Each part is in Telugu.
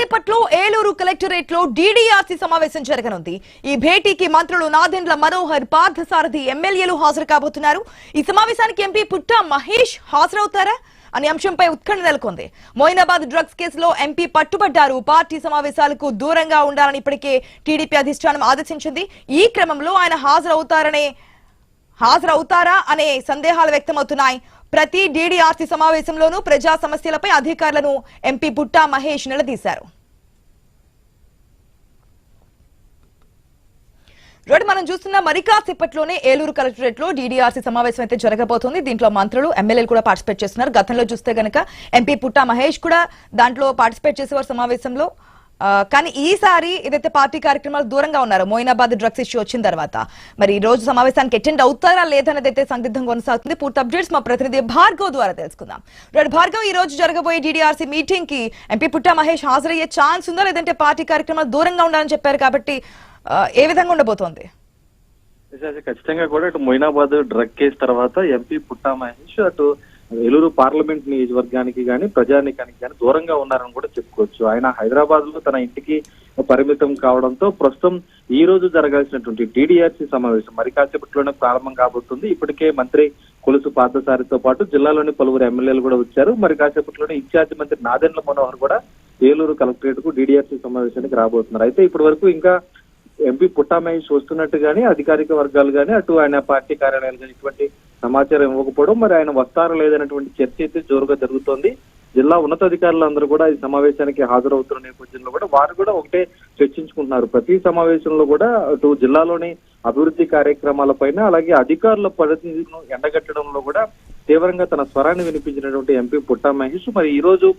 కాసేపట్లో ఏలూరు కలెక్టరేట్ లో డీడీఆర్సీ సమావేశం జరగనుంది. ఈ భేటీకి మంత్రులు నాదెండ్ల మనోహర్, పార్థసారథి ఎమ్మెల్యేలు హాజరు కాబోతున్నారు. ఈ సమావేశానికి ఎంపీ పుట్టా మహేష్ హాజరవుతారా అనే అంశంపై ఉత్కంఠ నెలకొంది. మొయినాబాద్ డ్రగ్స్ కేసులో ఎంపీ పట్టుబడ్డారు. పార్టీ సమావేశాలకు దూరంగా ఉండాలని ఇప్పటికే టీడీపీ అధిష్టానం ఆదేశించింది. ఈ క్రమంలో ఆయన హాజరవుతారా అనే సందేహాలు వ్యక్తమవుతున్నాయి. ప్రతి డీడీఆర్సీ సమావేశంలోనూ ప్రజా సమస్యలపై అధికారులను ఎంపీ పుట్టా మహేష్ నిలదీశారు. మనం చూస్తున్న మరి కాసేపట్లోనే ఏలూరు కలెక్టరేట్ లో డీడీఆర్సీ సమావేశం అయితే జరగబోతోంది. దీంట్లో మంత్రులు, ఎమ్మెల్యేలు కూడా పార్టిసిపేట్ చేస్తున్నారు. గతంలో చూస్తే గనక ఎంపీ పుట్టా మహేష్ కూడా దాంట్లో పార్టిసిపేట్ చేసేవారు సమావేశంలో. కానీ ఈసారి ఏదైతే పార్టీ కార్యక్రమాలు దూరంగా ఉన్నారు మొయినాబాద్ డ్రగ్స్ ఇష్యూ వచ్చిన తర్వాత, మరి ఈ రోజు సమావేశానికి అటెండ్ అవుతారా లేదనేది అయితే సందిగ్ధం కొనసాగుతుంది. పూర్తి అప్డేట్స్ మా ప్రతినిధి భార్గవ్ ద్వారా తెలుసుకుందాం. భార్గవ్, ఈ రోజు జరగబోయే డీడీఆర్సీ మీటింగ్ కి ఎంపీ పుట్టా మహేష్ హాజరయ్యే ఛాన్స్ ఉందా, లేదంటే పార్టీ కార్యక్రమాలు దూరంగా ఉండాలని చెప్పారు కాబట్టి ఏ విధంగా ఉండబోతోంది? ఖచ్చితంగా కూడా ఇటు మొయినాబాద్ డ్రగ్ కేసు తర్వాత ఎంపీ పుట్టా మహేష్ అటు ఏలూరు పార్లమెంట్ నియోజకవర్గానికి గాని ప్రజానీకానికి గాని దూరంగా ఉన్నారని కూడా చెప్పుకోవచ్చు. ఆయన హైదరాబాద్ లో తన ఇంటికి పరిమితం కావడంతో ప్రస్తుతం ఈ రోజు జరగాల్సినటువంటి డీడీఆర్సీ సమావేశం మరి కాసేపట్లోనే ప్రారంభం కాబోతుంది. ఇప్పటికే మంత్రి కొలుసు పార్థసారథితో పాటు జిల్లాలోని పలువురు ఎమ్మెల్యేలు కూడా వచ్చారు. మరి కాసేపట్లోనే ఇన్ఛార్జి మంత్రి నాదెండ్ల మనోహర్ కూడా ఏలూరు కలెక్టరేట్ కు డీడీఆర్సీ సమావేశానికి రాబోతున్నారు. అయితే ఇప్పటి వరకు ఇంకా ఎంపీ పుట్టా మహేష్ వస్తున్నట్టు గానీ అధికారిక వర్గాలు గానీ అటు ఆయన పార్టీ కార్యాలయాలు కానీ ఇటువంటి సమాచారం ఇవ్వకపోవడం, మరి ఆయన వస్తారా లేదనేటువంటి చర్చ అయితే జోరుగా జరుగుతోంది. జిల్లా ఉన్నతాధికారులందరూ కూడా ఈ సమావేశానికి హాజరవుతున్న నేపథ్యంలో కూడా వారు కూడా ఒకటే చర్చించుకుంటున్నారు. ప్రతి సమావేశంలో కూడా అటు జిల్లాలోని అభివృద్ధి కార్యక్రమాలపైన అలాగే అధికారుల పరిస్థితిని ఎండగట్టడంలో కూడా తీవ్రంగా తన స్వరాన్ని వినిపించినటువంటి ఎంపీ పుట్టా మహేష్ మరి ఈ రోజు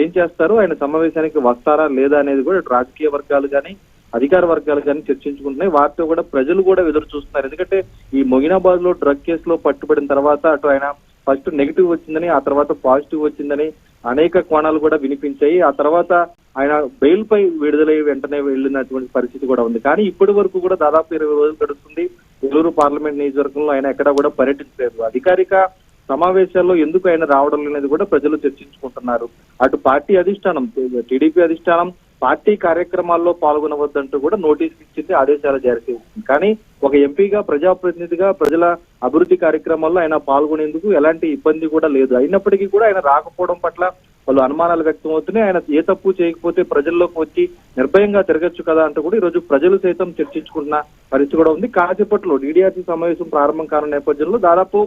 ఏం చేస్తారు, ఆయన సమావేశానికి వస్తారా లేదా అనేది కూడా రాజకీయ వర్గాలు కానీ అధికార వర్గాలు కానీ చర్చించుకుంటున్నాయి. వారితో కూడా ప్రజలు కూడా ఎదురు చూస్తున్నారు. ఎందుకంటే ఈ మొయినాబాద్ లో డ్రగ్ కేసులో పట్టుబడిన తర్వాత అటు ఆయన ఫస్ట్ నెగిటివ్ వచ్చిందని, ఆ తర్వాత పాజిటివ్ వచ్చిందని అనేక కోణాలు కూడా వినిపించాయి. ఆ తర్వాత ఆయన బెయిల్ పై విడుదలై వెంటనే వెళ్ళినటువంటి పరిస్థితి కూడా ఉంది. కానీ ఇప్పటి వరకు కూడా దాదాపు 20 రోజులు గడుస్తుంది. ఏలూరు పార్లమెంట్ నియోజకవర్గంలో ఆయన ఎక్కడా కూడా పర్యటించలేదు. అధికారిక సమావేశాల్లో ఎందుకు ఆయన రావడం అనేది కూడా ప్రజలు చర్చించుకుంటున్నారు. అటు పార్టీ అధిష్టానం, టీడీపీ అధిష్టానం పార్టీ కార్యక్రమాల్లో పాల్గొనవద్దంటూ కూడా నోటీసులు ఇచ్చింది, ఆదేశాలు జారీ చేసింది. కానీ ఒక ఎంపీగా, ప్రజాప్రతినిధిగా ప్రజల అభివృద్ధి కార్యక్రమాల్లో ఆయన పాల్గొనేందుకు ఎలాంటి ఇబ్బంది కూడా లేదు. అయినప్పటికీ కూడా ఆయన రాకపోవడం పట్ల వాళ్ళు అనుమానాలు వ్యక్తమవుతున్నాయి. ఆయన ఏ తప్పు చేయకపోతే ప్రజల్లోకి వచ్చి నిర్భయంగా తిరగచ్చు కదా అంటూ కూడా ఈ రోజు ప్రజలు సైతం చర్చించుకున్న పరిస్థితి కూడా ఉంది. కాసేపట్లో డీడీఆర్సీ సమావేశం ప్రారంభం కానున్న నేపథ్యంలో దాదాపు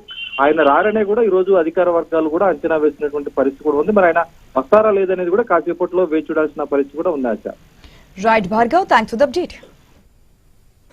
ఆయన రారనే కూడా ఈ రోజు అధికార వర్గాలు కూడా అంచనా వేసినటువంటి పరిస్థితి కూడా ఉంది. మరి ఆయన వస్తారా లేదనేది కూడా కాసేపట్లో వేచి చూడాల్సిన పరిస్థితి కూడా ఉంది. Right Bhargav, thanks for the update.